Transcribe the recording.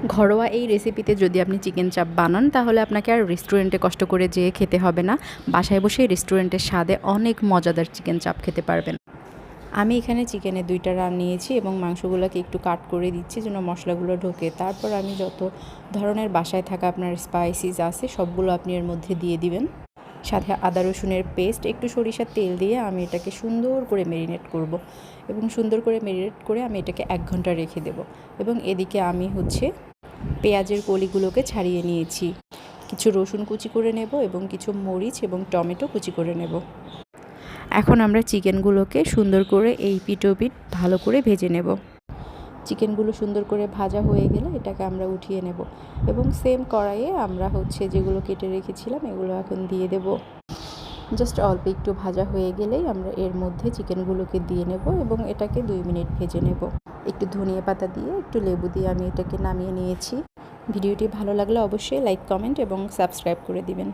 ঘরোয়া এই রেসিপিতে যদি আপনি চিকেন চাপ বানান তাহলে আপনাকে আর রেস্টুরেন্টে কষ্ট করে যেয়ে খেতে হবে না। বাসায় বসেই রেস্টুরেন্টের স্বাদে অনেক মজাদার চিকেন চাপ খেতে পারবেন। আমি এখানে চিকেনের 2টা রান নিয়েছি এবং মাংসগুলোকে একটু কাট করে দিচ্ছি যেন মশলাগুলো ঢোকে। তারপর আমি যত ধরনের বাসায় থাকা আপনার স্পাইসিস আছে সবগুলো আপনি এর মধ্যে দিয়ে দিবেন। সাথে আদা রসুনের পেস্ট, একটু সরিষার তেল দিয়ে আমি এটাকে সুন্দর করে ম্যারিনেট করব এবং সুন্দর করে ম্যারিনেট করে আমি এটাকে 1 ঘন্টা রেখে দেব। এবং এদিকে আমি পেঁয়াজের কলিগুলোকে ছাড়িয়ে নিয়েছি। কিছু রসুন কুচি করে নেব এবং কিছু মরিচ এবং টমেটো কুচি করে নেব। এখন আমরা চিকেনগুলোকে সুন্দর করে এই পিঠ ও পিঠ ভালো করে ভেজে নেব। চিকেনগুলো সুন্দর করে ভাজা হয়ে গেলে এটাকে আমরা উঠিয়ে নেব এবং সেম কড়াইয়ে আমরা যেগুলো কেটে রেখেছিলাম এগুলো এখন দিয়ে দেব। জাস্ট অল্প একটু ভাজা হয়ে গেলেই আমরা এর মধ্যে চিকেনগুলোকে দিয়ে নেব এবং এটাকে 2 মিনিট ভেজে নেব। একটু ধনিয়া পাতা দিয়ে, একটু লেবু দিয়ে আমি এটাকে নামিয়ে নিয়েছি। ভিডিওটি ভালো লাগলে অবশ্যই লাইক, কমেন্ট এবং সাবস্ক্রাইব করে দিবেন।